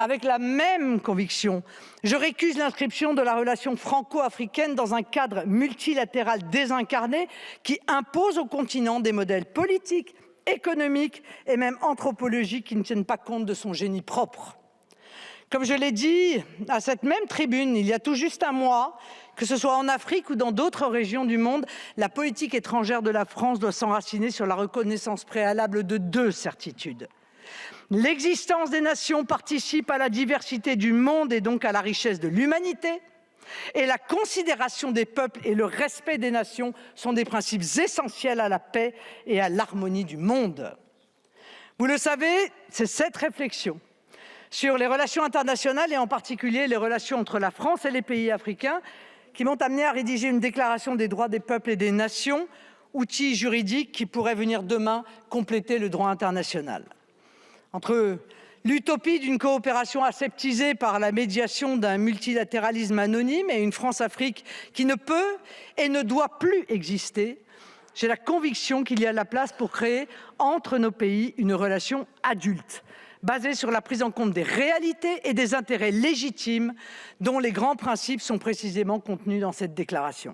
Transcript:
Avec la même conviction, je récuse l'inscription de la relation franco-africaine dans un cadre multilatéral désincarné qui impose au continent des modèles politiques, économiques et même anthropologiques qui ne tiennent pas compte de son génie propre. Comme je l'ai dit à cette même tribune il y a tout juste un mois, que ce soit en Afrique ou dans d'autres régions du monde, la politique étrangère de la France doit s'enraciner sur la reconnaissance préalable de deux certitudes. L'existence des nations participe à la diversité du monde et donc à la richesse de l'humanité. Et la considération des peuples et le respect des nations sont des principes essentiels à la paix et à l'harmonie du monde. Vous le savez, c'est cette réflexion sur les relations internationales et en particulier les relations entre la France et les pays africains qui m'ont amené à rédiger une déclaration des droits des peuples et des nations, outil juridique qui pourrait venir demain compléter le droit international. Entre l'utopie d'une coopération aseptisée par la médiation d'un multilatéralisme anonyme et une France-Afrique qui ne peut et ne doit plus exister, j'ai la conviction qu'il y a la place pour créer entre nos pays une relation adulte, basée sur la prise en compte des réalités et des intérêts légitimes dont les grands principes sont précisément contenus dans cette déclaration.